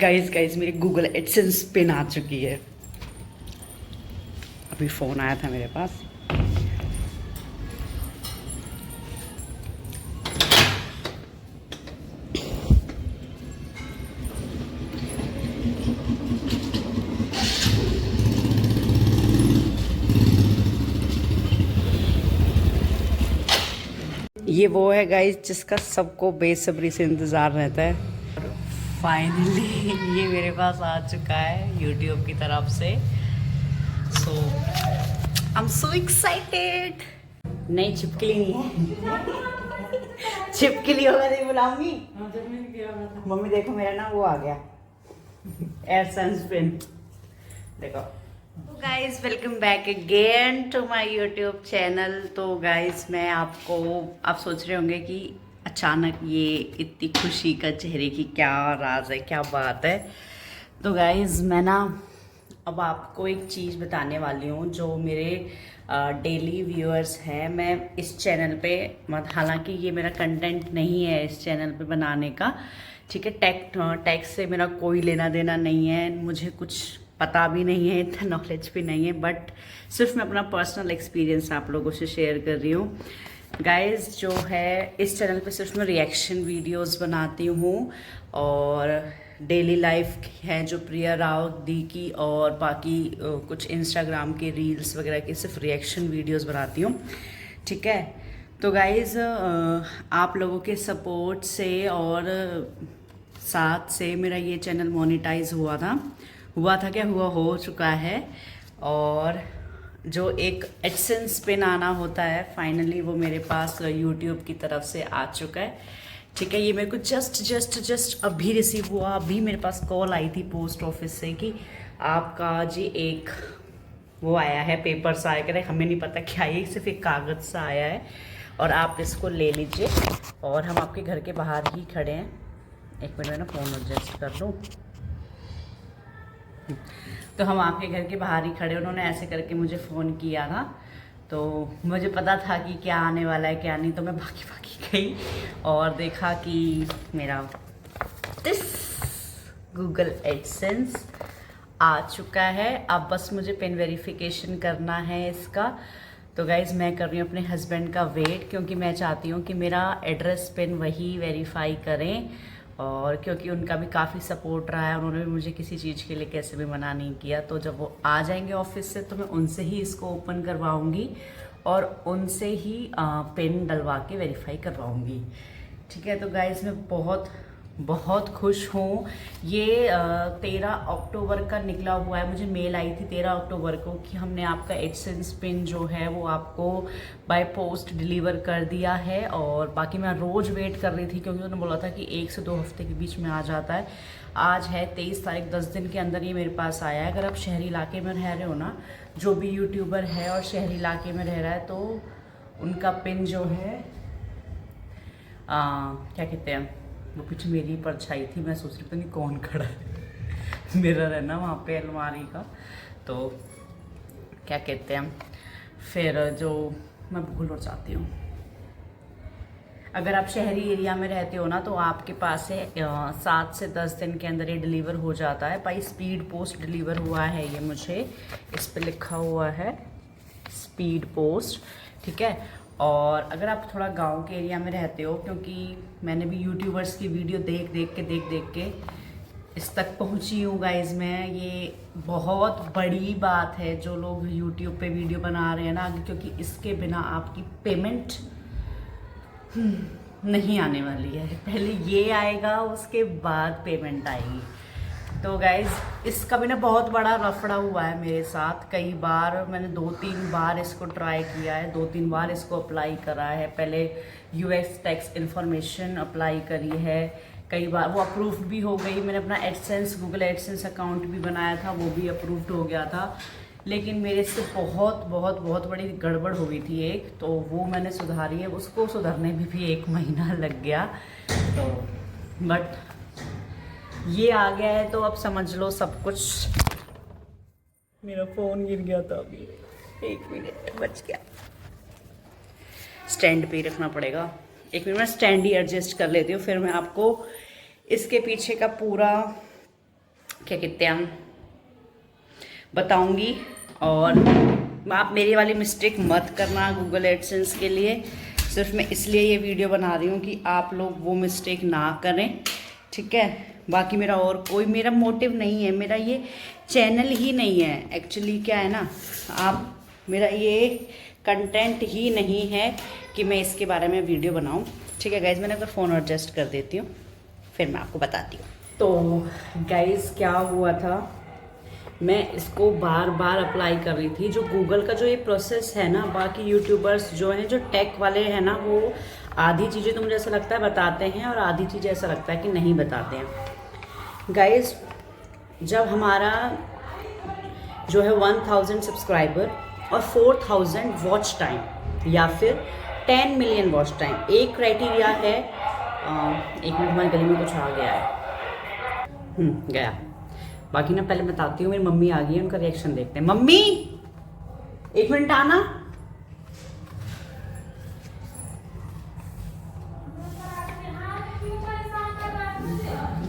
Guys मेरी Google AdSense pin आ चुकी है। अभी फ़ोन आया था मेरे पास। ये वो है गाइस जिसका सबको बेसब्री से इंतज़ार रहता है। फाइनली ये मेरे पास आ चुका है यूट्यूब की तरफ से। सो आई एम सो एक्साइटेड। नहीं छिपकली नहीं है। छिपकली होगा नहीं बुलाऊंगी। मम्मी देखो मेरा ना वो आ गया एडसेंस पिन देखो। तो guys welcome back again to my YouTube channel. तो गाइज मैं आपको आप सोच रहे होंगे कि अचानक ये इतनी खुशी का चेहरे की क्या राज है, क्या बात है। तो गाइज मैं ना अब आपको एक चीज़ बताने वाली हूँ जो मेरे डेली व्यूअर्स हैं। मैं इस चैनल पे हालांकि ये मेरा कंटेंट नहीं है इस चैनल पे बनाने का, ठीक है। टैक्स से मेरा कोई लेना देना नहीं है, मुझे कुछ पता भी नहीं है, इतना नॉलेज भी नहीं है, बट सिर्फ मैं अपना पर्सनल एक्सपीरियंस आप लोगों से शेयर कर रही हूँ। गाइस जो है इस चैनल पे सिर्फ मैं रिएक्शन वीडियोस बनाती हूँ और डेली लाइफ है जो प्रिया राव दी की और बाकी कुछ इंस्टाग्राम के रील्स वगैरह की सिर्फ रिएक्शन वीडियोस बनाती हूँ, ठीक है। तो गाइस आप लोगों के सपोर्ट से और साथ से मेरा ये चैनल मोनेटाइज हुआ था क्या हुआ हो चुका है। और जो एक एडसेंस पिन आना होता है फाइनली वो मेरे पास यूट्यूब की तरफ से आ चुका है, ठीक है। ये मेरे को जस्ट अभी रिसीव हुआ। अभी मेरे पास कॉल आई थी पोस्ट ऑफिस से कि आपका जी एक वो आया है, पेपर सा आया, करे हमें नहीं पता क्या है, सिर्फ एक कागज़ सा आया है और आप इसको ले लीजिए। और हम आपके घर के बाहर ही खड़े हैं। एक मिनट में ना फ़ोन एडजस्ट कर लूँ। तो हम आपके घर के बाहर ही खड़े, उन्होंने ऐसे करके मुझे फ़ोन किया था तो मुझे पता था कि क्या आने वाला है क्या नहीं। तो मैं भागी गई और देखा कि मेरा दिस गूगल एडसेंस आ चुका है। अब बस मुझे पिन वेरिफिकेशन करना है इसका। तो गाइज़ मैं कर रही हूँ अपने हस्बैंड का वेट, क्योंकि मैं चाहती हूँ कि मेरा एड्रेस पिन वही वेरीफाई करें और क्योंकि उनका भी काफ़ी सपोर्ट रहा है, उन्होंने भी मुझे किसी चीज़ के लिए कैसे भी मना नहीं किया। तो जब वो आ जाएंगे ऑफिस से तो मैं उनसे ही इसको ओपन करवाऊँगी और उनसे ही पिन डलवा के वेरीफाई करवाऊँगी, ठीक है। तो गाइज़ मैं बहुत खुश हूँ। ये 13 अक्टूबर का निकला हुआ है, मुझे मेल आई थी 13 अक्टूबर को कि हमने आपका एडसेंस पिन जो है वो आपको बाय पोस्ट डिलीवर कर दिया है। और बाकी मैं रोज़ वेट कर रही थी क्योंकि उन्होंने बोला था कि 1 से 2 हफ्ते के बीच में आ जाता है। आज है 23 तारीख, 10 दिन के अंदर ये मेरे पास आया है। अगर आप शहरी इलाके में रह रहे हो ना, जो भी यूट्यूबर है और शहरी इलाके में रह रहा है तो उनका पिन जो है क्या कहते हैं, वो पीछे मेरी परछाई थी, मैं सोच रही थी नहीं कौन खड़ा है मिरर है ना वहाँ पे अलमारी का, तो क्या कहते हैं फिर जो मैं भूल और जाती हूँ। अगर आप शहरी एरिया में रहते हो ना तो आपके पास है 7 से 10 दिन के अंदर ये डिलीवर हो जाता है। भाई स्पीड पोस्ट डिलीवर हुआ है ये, मुझे इस पे लिखा हुआ है स्पीड पोस्ट, ठीक है। और अगर आप थोड़ा गांव के एरिया में रहते हो, क्योंकि मैंने भी यूट्यूबर्स की वीडियो देख के इस तक पहुंची हूँ गाइज मैं। ये बहुत बड़ी बात है जो लोग यूट्यूब पे वीडियो बना रहे हैं ना, क्योंकि इसके बिना आपकी पेमेंट नहीं आने वाली है। पहले ये आएगा उसके बाद पेमेंट आएगी। तो गाइज़ इसका भी ना बहुत बड़ा लफड़ा हुआ है मेरे साथ। कई बार मैंने 2-3 बार इसको ट्राई किया है, 2-3 बार इसको अप्लाई करा है। पहले यूएस टैक्स इन्फॉर्मेशन अप्लाई करी है, कई बार वो अप्रूव्ड भी हो गई। मैंने अपना एडसेंस गूगल एडसेंस अकाउंट भी बनाया था, वो भी अप्रूव्ड हो गया था। लेकिन मेरे से बहुत बड़ी गड़बड़ हो गई थी एक, तो वो मैंने सुधारी है। उसको सुधरने में भी 1 महीना लग गया। तो बट ये आ गया है तो अब समझ लो सब कुछ। मेरा फ़ोन गिर गया था अभी, 1 मिनट बच गया। स्टैंड पे ही रखना पड़ेगा। 1 मिनट में स्टैंड ही एडजस्ट कर लेती हूँ, फिर मैं आपको इसके पीछे का पूरा क्या कहते हैं, बताऊंगी। और आप मेरी वाली मिस्टेक मत करना गूगल एडसेंस के लिए। सिर्फ मैं इसलिए ये वीडियो बना रही हूँ कि आप लोग वो मिस्टेक ना करें, ठीक है। बाकी मेरा और कोई मेरा मोटिव नहीं है, मेरा ये चैनल ही नहीं है एक्चुअली। क्या है ना, आप मेरा ये कंटेंट ही नहीं है कि मैं इसके बारे में वीडियो बनाऊँ, ठीक है गाइज़। मैंने अगर फ़ोन एडजस्ट कर देती हूँ फिर मैं आपको बताती हूँ। तो गाइज़ क्या हुआ था, मैं इसको बार बार अप्लाई कर रही थी। जो गूगल का जो ये प्रोसेस है ना, बाकी यूट्यूबर्स जो हैं, जो टेक वाले हैं ना, वो आधी चीज़ें तो मुझे ऐसा लगता है बताते हैं और आधी चीज़ें ऐसा लगता है कि नहीं बताते हैं। गाइज़ जब हमारा जो है 1000 सब्सक्राइबर और 4000 वॉच टाइम या फिर 10 मिलियन वॉच टाइम, एक क्राइटेरिया है। एक मिनट, हमारे गले में कुछ आ गया है। गया। बाकी ना पहले बताती हूँ, मेरी मम्मी आ गई है, उनका रिएक्शन देखते हैं। मम्मी एक मिनट आना।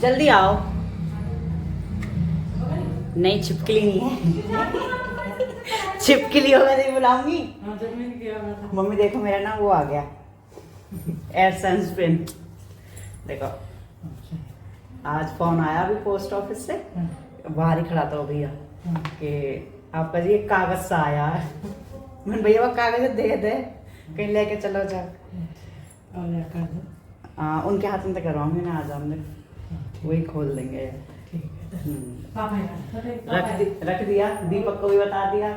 जल्दी आओ। नहीं छिपकली नहीं है। छिपकली होगा नहीं बुलाऊंगी। मम्मी देखो मेरा ना वो आ गया एडसेंस पिन। देखो आज फोन आया अभी पोस्ट ऑफिस से, बाहर ही खड़ा था वो भैया कि आपका जी एक कागज सा आया है। मैंने भैया वो कागज दे दे, कहीं लेके चलो जा। उनके हाथ में तो करवाऊंगी ना, आ जाऊंगे वही खोल देंगे। रख दिया, दीपक को भी बता दिया।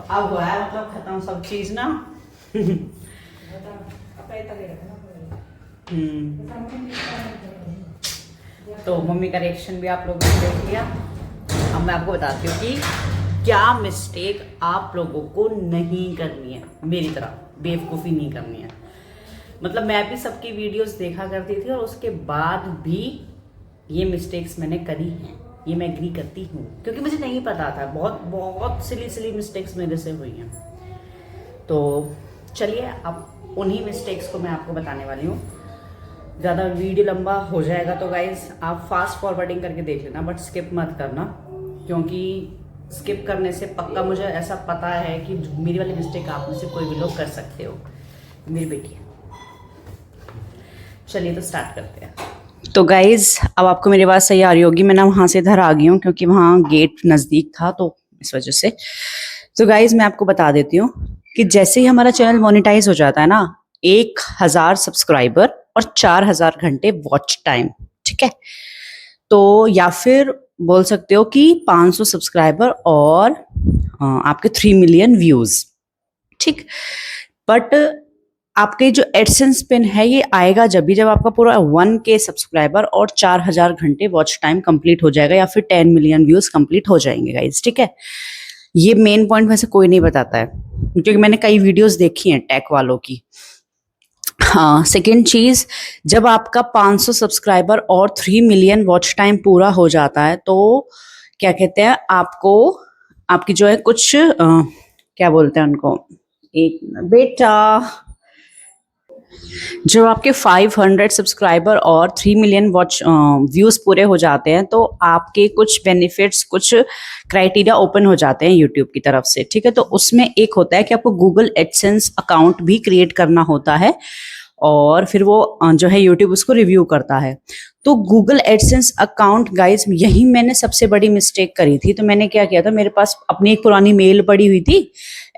अब हुआ है मतलब खत्म सब चीज ना। तो मम्मी का रिएक्शन भी आप लोगों ने देख लिया। अब मैं आपको बताती हूँ कि क्या मिस्टेक आप लोगों को नहीं करनी है, मेरी तरह बेवकूफ़ी नहीं करनी है। मतलब मैं भी सबकी वीडियोस देखा करती थी और उसके बाद भी ये मिस्टेक्स मैंने करी हैं, ये मैं एग्री करती हूँ, क्योंकि मुझे नहीं पता था। बहुत बहुत सिली मिस्टेक्स मेरे से हुई हैं। तो चलिए अब उन्हीं मिस्टेक्स को मैं आपको बताने वाली हूँ। ज़्यादा वीडियो लंबा हो जाएगा तो गाइज़ आप फास्ट फॉरवर्डिंग करके देख लेना, बट स्किप मत करना, क्योंकि स्किप करने से पक्का मुझे ऐसा पता है कि मेरी वाली मिस्टेक आप में से कोई भी लोग कर सकते हो। मेरी बेटी, चलिए तो स्टार्ट करते हैं। तो गाइज़ अब आपको मेरी बात सही आ रही होगी। मैं ना वहाँ से इधर आ गई हूँ क्योंकि वहाँ गेट नज़दीक था, तो इस वजह से। तो गाइज़ मैं आपको बता देती हूँ कि जैसे ही हमारा चैनल मोनेटाइज हो जाता है ना, 1000 सब्सक्राइबर और 4000 घंटे वॉच टाइम, ठीक है, तो या फिर बोल सकते हो कि 500 सब्सक्राइबर और आपके 3 मिलियन व्यूज, ठीक। बट आपके जो एडसेंस पिन है ये आएगा जब आपका पूरा 1K सब्सक्राइबर और 4000 घंटे वॉच टाइम कंप्लीट हो जाएगा या फिर 10 मिलियन व्यूज कंप्लीट हो जाएंगे गाइज, ठीक है। ये मेन पॉइंट वैसे कोई नहीं बताता है, क्योंकि मैंने कई वीडियोस देखी हैं टेक वालों की। हाँ, सेकेंड चीज, जब आपका 500 सब्सक्राइबर और 3 मिलियन वॉच टाइम पूरा हो जाता है तो क्या कहते हैं, आपको आपकी जो है कुछ क्या बोलते हैं उनको, एक बेटा, जब आपके 500 सब्सक्राइबर और 3 मिलियन वॉच व्यूज पूरे हो जाते हैं तो आपके कुछ बेनिफिट्स, कुछ क्राइटेरिया ओपन हो जाते हैं यूट्यूब की तरफ से, ठीक है। तो उसमें एक होता है कि आपको गूगल एडसेंस अकाउंट भी क्रिएट करना होता है और फिर वो जो है यूट्यूब उसको रिव्यू करता है। तो गूगल एडसेंस अकाउंट गाइज, यही मैंने सबसे बड़ी मिस्टेक करी थी। तो मैंने क्या किया था, मेरे पास अपनी एक पुरानी मेल पड़ी हुई थी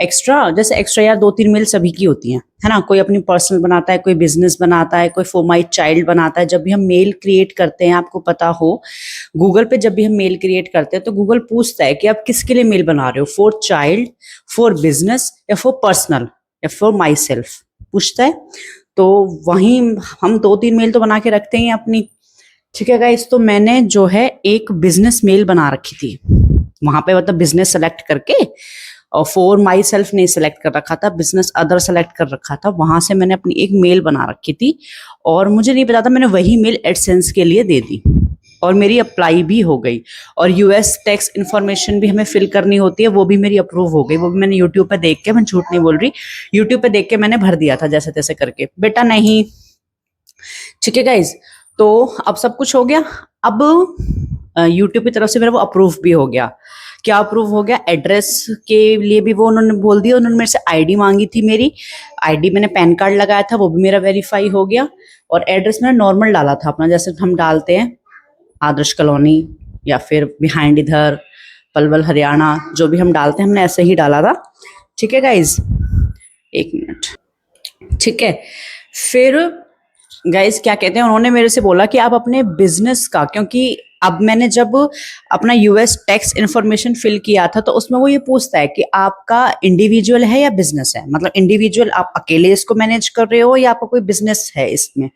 एक्स्ट्रा, जैसे एक्स्ट्रा यार 2-3 मेल सभी की होती हैं, है ना। कोई अपनी पर्सनल बनाता है, कोई बिजनेस बनाता है, कोई फॉर माई चाइल्ड बनाता है। जब भी हम मेल क्रिएट करते हैं, आपको पता हो गूगल पे जब भी हम मेल क्रिएट करते हैं तो गूगल पूछता है कि आप किसके लिए मेल बना रहे हो, फॉर चाइल्ड, फॉर बिजनेस या फॉर पर्सनल या फॉर माई सेल्फ, पूछता है। तो वहीं हम 2-3 मेल तो बना के रखते हैं अपनी, ठीक है गाइस। तो मैंने जो है एक बिजनेस मेल बना रखी थी वहां पे, मतलब बिजनेस सेलेक्ट करके, और फॉर माई सेल्फ नहीं सेलेक्ट कर रखा था, बिजनेस अदर सेलेक्ट कर रखा था। वहां से मैंने अपनी एक मेल बना रखी थी और मुझे नहीं पता था, मैंने वही मेल एडसेंस के लिए दे दी और मेरी अप्लाई भी हो गई। और यूएस टैक्स इन्फॉर्मेशन भी हमें फिल करनी होती है, वो भी मेरी अप्रूव हो गई। वो भी मैंने यूट्यूब पे देख के, मैं झूठ नहीं बोल रही, यूट्यूब पे देख के मैंने भर दिया था जैसे तैसे करके। बेटा नहीं, ठीक है गाइज। तो अब सब कुछ हो गया। अब यूट्यूब की तरफ से मेरा वो अप्रूव भी हो गया। क्या अप्रूव हो गया, एड्रेस के लिए भी वो उन्होंने बोल दिया। उन्होंने मेरे से आईडी मांगी थी, मेरी आईडी मैंने पैन कार्ड लगाया था, वो भी मेरा वेरीफाई हो गया। और एड्रेस मैंने नॉर्मल डाला था अपना, जैसे हम डालते हैं आदर्श कॉलोनी या फिर बिहाइंड इधर पलवल हरियाणा, जो भी हम डालते हैं हमने ऐसे ही डाला था। ठीक है गाइज, एक मिनट। ठीक है, फिर गाइस क्या कहते हैं, उन्होंने मेरे से बोला कि आप अपने बिजनेस का, क्योंकि अब मैंने जब अपना यूएस टैक्स इन्फॉर्मेशन फिल किया था तो उसमें वो ये पूछता है कि आपका इंडिविजुअल है या बिजनेस है, मतलब इंडिविजुअल आप अकेले इसको मैनेज कर रहे हो या आपका कोई बिजनेस है इसमें।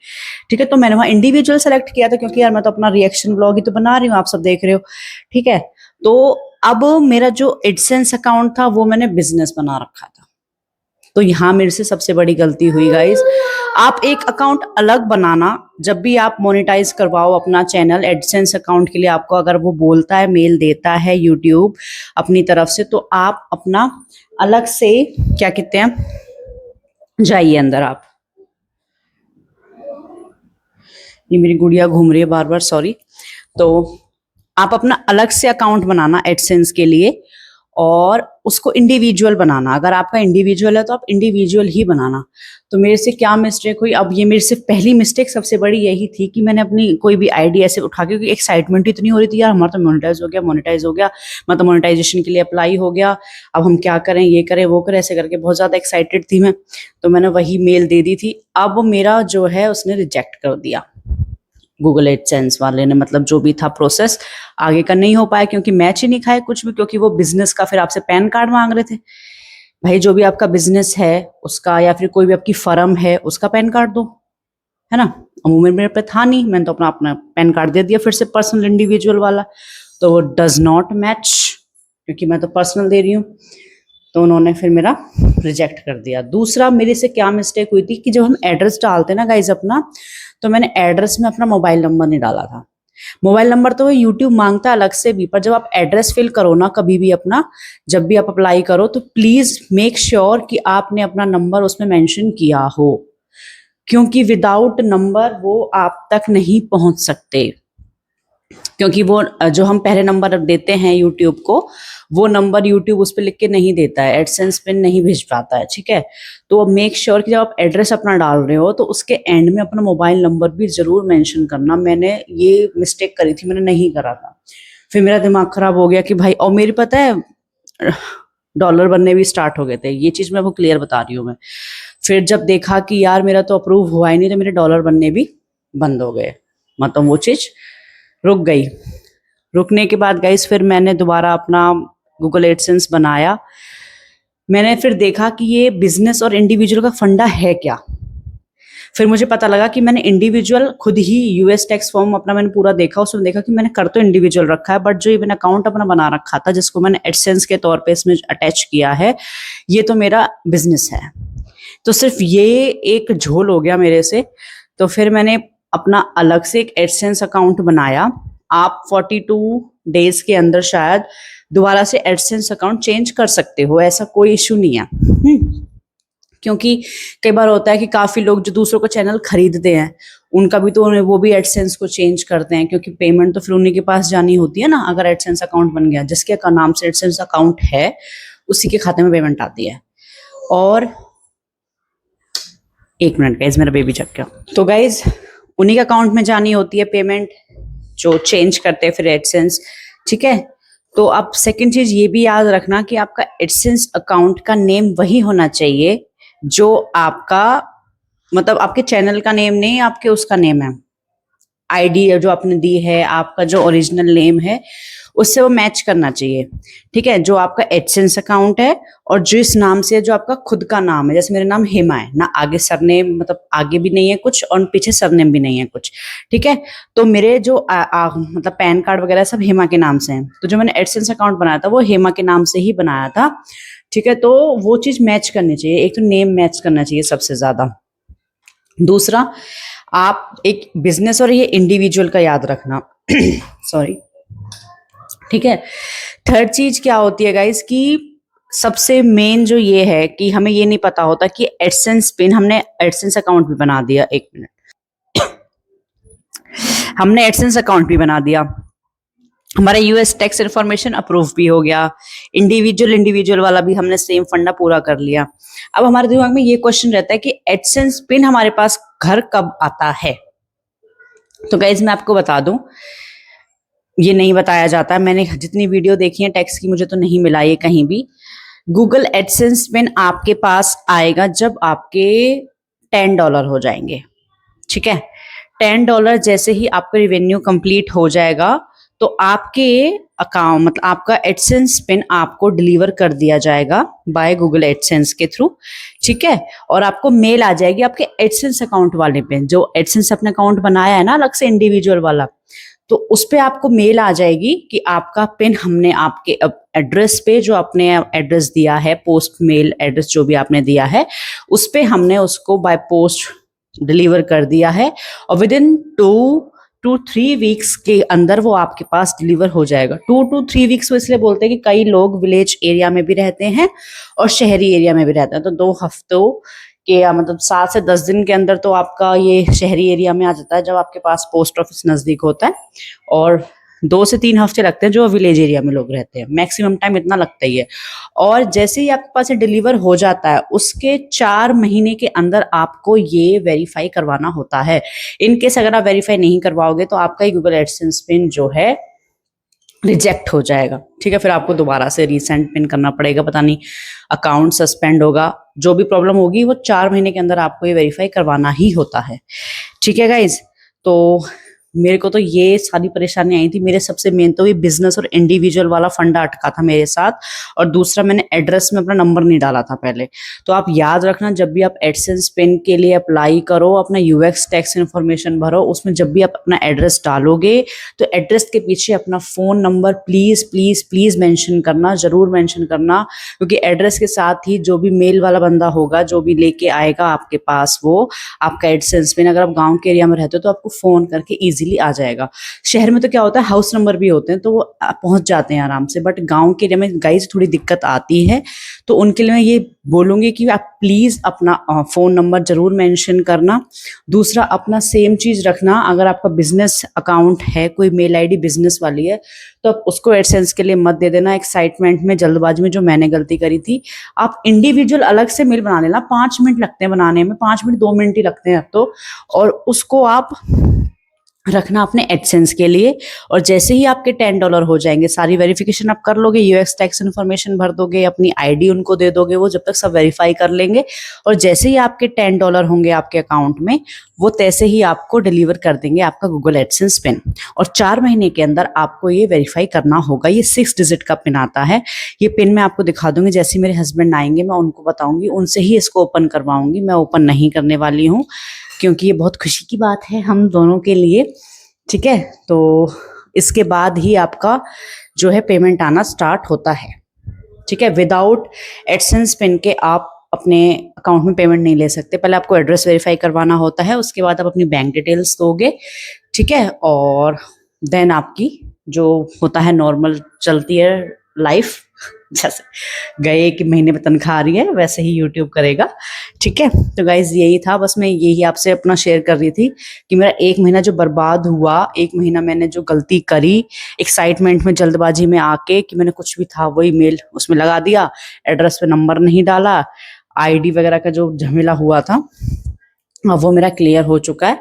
ठीक है, तो मैंने वहाँ इंडिविजुअल सेलेक्ट किया था, क्योंकि यार मैं तो अपना रिएक्शन ब्लॉग ही तो बना रही हूँ, आप सब देख रहे हो। ठीक है, तो अब मेरा जो एडसेंस अकाउंट था वो मैंने बिजनेस बना रखा था। तो यहाँ मेरे से सबसे बड़ी गलती हुई गाइस। आप एक अकाउंट अलग बनाना, जब भी आप मोनेटाइज करवाओ अपना चैनल, एडसेंस अकाउंट के लिए आपको अगर वो बोलता है, मेल देता है यूट्यूब अपनी तरफ से, तो आप अपना अलग से क्या कहते हैं, जाइए अंदर आप। ये मेरी गुड़िया घूम रही है बार बार, सॉरी। तो आप अपना अलग से अकाउंट बनाना एडसेंस के लिए, और उसको इंडिविजुअल बनाना। अगर आपका इंडिविजुअल है तो आप इंडिविजुअल ही बनाना। तो मेरे से क्या मिस्टेक हुई, अब ये मेरे से पहली मिस्टेक सबसे बड़ी यही थी कि मैंने अपनी कोई भी आईडी ऐसे उठा के, क्योंकि एक्साइटमेंट इतनी हो रही थी यार, हमारा तो मोनेटाइज हो गया, मोनेटाइज हो गया, मतलब मोनेटाइजेशन के लिए अप्लाई हो गया, अब हम क्या करें, ये करें वो करें, ऐसे करके बहुत ज्यादा एक्साइटेड थी मैं। तो मैंने वही मेल दे दी थी। अब मेरा जो है उसने रिजेक्ट कर दिया गूगल एडसेंस वाले ने, मतलब जो भी था प्रोसेस आगे का नहीं हो पाया, क्योंकि मैच ही नहीं खाए कुछ भी, क्योंकि वो बिजनेस का फिर आपसे पैन कार्ड मांग रहे थे। भाई जो भी आपका बिजनेस है उसका, या फिर कोई भी आपकी फर्म है उसका पैन कार्ड दो, है ना। अमूमन मेरे पे था नहीं, मैंने तो अपना अपना पैन कार्ड दे दिया फिर से, पर्सनल इंडिविजुअल वाला। तो वो डज नॉट मैच, क्योंकि मैं तो पर्सनल दे रही हूँ। तो उन्होंने फिर मेरा रिजेक्ट कर दिया। दूसरा मेरे से क्या मिस्टेक हुई थी कि जब हम एड्रेस डालते ना गाइज अपना, तो मैंने एड्रेस में अपना मोबाइल नंबर नहीं डाला था। मोबाइल नंबर तो वो यूट्यूब मांगता है अलग से भी, पर जब आप एड्रेस फिल करो ना कभी भी अपना, जब भी आप अप्लाई करो, तो प्लीज मेक श्योर कि आपने अपना नंबर उसमें मेंशन किया हो, क्योंकि विदाउट नंबर वो आप तक नहीं पहुंच सकते। क्योंकि वो जो हम पहले नंबर देते हैं यूट्यूब को, वो नंबर यूट्यूब उस पर लिख के नहीं देता है, एडसेंस पे नहीं भेज पाता है। ठीक है, तो मेक श्योर कि जब आप एड्रेस अपना डाल रहे हो तो उसके एंड में अपना मोबाइल नंबर भी जरूर मेंशन करना। मैंने ये मिस्टेक करी थी, मैंने नहीं करा था। फिर मेरा दिमाग खराब हो गया कि भाई, और मेरी पता है डॉलर बनने भी स्टार्ट हो गए थे, ये चीज मैं आपको क्लियर बता रही हूँ मैं। फिर जब देखा कि यार मेरा तो अप्रूव हुआ ही नहीं, तो मेरे डॉलर बनने भी बंद हो गए, मतलब वो चीज रुक गई। रुकने के बाद गाइस फिर मैंने दोबारा अपना गूगल एडसेंस बनाया। मैंने फिर देखा कि ये बिजनेस और इंडिविजुअल का फंडा है क्या। फिर मुझे पता लगा कि मैंने इंडिविजुअल खुद ही यूएस टैक्स फॉर्म अपना मैंने पूरा देखा, उसमें देखा कि मैंने कर तो इंडिविजुअल रखा है, बट जो ये मैंने अकाउंट अपना बना रखा था जिसको मैंने एडसेंस के तौर पे इसमें अटैच किया है, ये तो मेरा बिजनेस है। तो सिर्फ ये एक झोल हो गया मेरे से। तो फिर मैंने अपना अलग से एक एडसेंस अकाउंट बनाया। आप 42 डेज के अंदर शायद दोबारा से एडसेंस अकाउंट चेंज कर सकते हो, ऐसा कोई इशू नहीं है। क्योंकि कई बार होता है कि काफी लोग जो दूसरों का चैनल खरीदते हैं, उनका भी तो वो भी एडसेंस को चेंज करते हैं, क्योंकि पेमेंट तो फिर उन्हीं के पास जानी होती है ना। अगर एडसेंस अकाउंट बन गया, जिसके नाम से एडसेंस अकाउंट है उसी के खाते में पेमेंट आती है। और एक मिनट गाइज, मेरा बेबी जग गया। तो गाइज उन्हीं के अकाउंट में जानी होती है पेमेंट, जो चेंज करते हैं फिर एडसेंस। ठीक है, तो आप सेकंड चीज ये भी याद रखना कि आपका एडसेंस अकाउंट का नेम वही होना चाहिए जो आपका, मतलब आपके चैनल का नेम नहीं, आपके उसका नेम है। आईडी जो आपने दी है, आपका जो ओरिजिनल नेम है उससे वो मैच करना चाहिए। ठीक है, जो आपका एडसेंस अकाउंट है और जिस नाम से जो आपका खुद का नाम है, जैसे मेरा नाम हेमा है ना, आगे सरनेम, मतलब आगे भी नहीं है कुछ और पीछे सरनेम भी नहीं है कुछ। ठीक है, तो मेरे जो मतलब पैन कार्ड वगैरह सब हेमा के नाम से हैं। तो जो मैंने एडसेंस अकाउंट बनाया था वो हेमा के नाम से ही बनाया था। ठीक है, तो वो चीज मैच करनी चाहिए, एक तो नेम मैच करना चाहिए सबसे ज्यादा। दूसरा, आप एक बिजनेस और ये इंडिविजुअल का याद रखना। सॉरी। ठीक है, थर्ड चीज क्या होती है गाइस कि सबसे मेन जो ये है कि हमें ये नहीं पता होता कि एडसेंस पिन, हमने एडसेंस अकाउंट भी बना दिया, एक मिनट। हमने एडसेंस अकाउंट भी बना दिया, हमारा यूएस टैक्स इन्फॉर्मेशन अप्रूव भी हो गया, इंडिविजुअल वाला भी हमने सेम फंडा पूरा कर लिया। अब हमारे दिमाग में ये क्वेश्चन रहता है कि एडसेंस पिन हमारे पास घर कब आता है। तो गाइज मैं आपको बता दूं, ये नहीं बताया जाता। मैंने जितनी वीडियो देखी है टैक्स की, मुझे तो नहीं मिला ये कहीं भी। गूगल एडसेंस पिन आपके पास आएगा जब आपके $10 हो जाएंगे, ठीक है। $10 जैसे ही आपका रिवेन्यू कंप्लीट हो जाएगा तो आपके अकाउंट मतलब आपका एडसेंस पिन आपको डिलीवर कर दिया जाएगा बाय गूगल एडसेंस के थ्रू, ठीक है। और आपको मेल आ जाएगी आपके एडसेंस अकाउंट वाले पे, जो एडसेंस अपने अकाउंट बनाया है ना अलग से इंडिविजुअल वाला, तो उस पे आपको मेल आ जाएगी कि आपका पिन हमने आपके एड्रेस पे, जो आपने एड्रेस दिया है, पोस्ट मेल एड्रेस जो भी आपने दिया है, उस पे हमने उसको बाय पोस्ट डिलीवर कर दिया है। और विद इन 2 to 3 वीक्स के अंदर वो आपके पास डिलीवर हो जाएगा। 2 to 3 वीक्स वो इसलिए बोलते हैं कि कई लोग विलेज एरिया में भी रहते हैं और शहरी एरिया में भी रहते हैं, तो 2 हफ्तों के मतलब 7 से 10 दिन के अंदर तो आपका ये शहरी एरिया में आ जाता है जब आपके पास पोस्ट ऑफिस नजदीक होता है, और 2 से 3 हफ्ते लगते हैं जो विलेज एरिया में लोग रहते हैं, मैक्सिमम टाइम इतना लगता ही है। और जैसे ही आपके पास डिलीवर हो जाता है उसके 4 महीने के अंदर आपको ये वेरीफाई करवाना होता है। इनकेस अगर आप वेरीफाई नहीं करवाओगे तो आपका ही गूगल एडसेंस पिन जो है रिजेक्ट हो जाएगा, ठीक है। फिर आपको दोबारा से रीसेंट पिन करना पड़ेगा, पता नहीं अकाउंट सस्पेंड होगा, जो भी प्रॉब्लम होगी वो 4 महीने के अंदर आपको ये वेरीफाई करवाना ही होता है, ठीक है गाइज। तो मेरे को तो ये सारी परेशानी आई थी। मेरे सबसे मेन तो ये बिजनेस और इंडिविजुअल वाला फंडा अटका था मेरे साथ, और दूसरा मैंने एड्रेस में अपना नंबर नहीं डाला था पहले। तो आप याद रखना, जब भी आप एडसेंस पिन के लिए अप्लाई करो, अपना यूएक्स टैक्स इन्फॉर्मेशन भरो, उसमें जब भी आप अपना एड्रेस डालोगे तो एड्रेस के पीछे अपना phone number please please please mention करना, जरूर मेंशन करना, क्योंकि एड्रेस के साथ ही जो भी मेल वाला बंदा होगा जो भी लेके आएगा आपके पास वो आपका एडसेंस पिन, अगर आप गाँव के एरिया में रहते हो तो आपको फोन करके इजीली आ जाएगा। शहर में तो क्या होता है हाउस नंबर भी होते हैं तो वो पहुंच जाते हैं आराम से, बट गांव के एरिया में गाइस थोड़ी दिक्कत आती है। तो उनके लिए मैं ये बोलूंगी कि आप प्लीज अपना फोन नंबर जरूर मेंशन करना। दूसरा, अपना सेम चीज रखना, अगर आपका बिजनेस अकाउंट है, कोई मेल आईडी बिजनेस वाली है, तो आप उसको एडसेंस के लिए मत दे देना एक्साइटमेंट में, जल्दबाजी में, जो मैंने गलती करी थी। आप इंडिविजुअल अलग से मेल बना लेना, 5 मिनट लगते हैं बनाने में, 5 मिनट 2 मिनट ही लगते हैं अब तो, और उसको आप रखना अपने एडसेंस के लिए। और जैसे ही आपके $10 हो जाएंगे, सारी वेरिफिकेशन आप कर लोगे, यूएक्स टैक्स इन्फॉर्मेशन भर दोगे, अपनी आईडी उनको दे दोगे, वो जब तक सब वेरीफाई कर लेंगे, और जैसे ही आपके $10 होंगे आपके अकाउंट में, वो तैसे ही आपको डिलीवर कर देंगे आपका गूगल एडसेंस पिन। और 4 महीने के अंदर आपको ये वेरीफाई करना होगा। ये 6 डिजिट का पिन आता है। ये पिन मैं आपको दिखा दूंगी, जैसे मेरे हस्बैंड आएंगे मैं उनको बताऊंगी, उनसे ही इसको ओपन करवाऊंगी, मैं ओपन नहीं करने वाली हूँ, क्योंकि ये बहुत खुशी की बात है हम दोनों के लिए, ठीक है। तो इसके बाद ही आपका जो है पेमेंट आना स्टार्ट होता है, ठीक है। विदाउट एडसेंस पिन के आप अपने अकाउंट में पेमेंट नहीं ले सकते। पहले आपको एड्रेस वेरीफाई करवाना होता है, उसके बाद आप अपनी बैंक डिटेल्स दोगे, ठीक है, और देन आपकी जो होता है नॉर्मल चलती है लाइफ, जैसे गए कि महीने में तनख्वाह आ रही है वैसे ही यूट्यूब करेगा, ठीक है। तो गाइज यही था, बस मैं यही आपसे अपना शेयर कर रही थी कि मेरा 1 महीना जो बर्बाद हुआ, 1 महीना मैंने जो गलती करी एक्साइटमेंट में, जल्दबाजी में आके, कि मैंने कुछ भी था वही मेल उसमें लगा दिया, एड्रेस पे नंबर नहीं डाला, आईडी वगैरह का जो झमेला हुआ था वो मेरा क्लियर हो चुका है,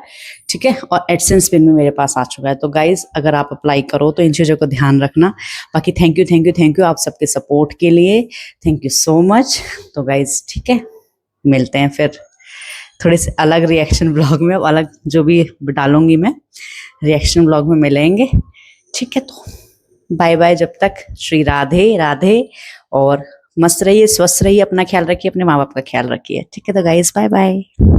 ठीक है। और एडसेंस पिन में मेरे पास आ चुका है। तो गाइज अगर आप अप्लाई करो तो इन चीज़ों को ध्यान रखना। बाकी thank you thank you thank you आप सबके सपोर्ट के लिए, थैंक यू सो मच। तो गाइज ठीक है, मिलते हैं फिर थोड़े से अलग रिएक्शन ब्लॉग में, अलग जो भी डालूंगी मैं रिएक्शन ब्लॉग में मिलेंगे, ठीक है। तो बाय बाय, जब तक श्री राधे राधे, और मस्त रहिए, स्वस्थ रहिए, अपना ख्याल रखिए, अपने माँ बाप का ख्याल रखिए, ठीक है। तो गाइज बाय बाय।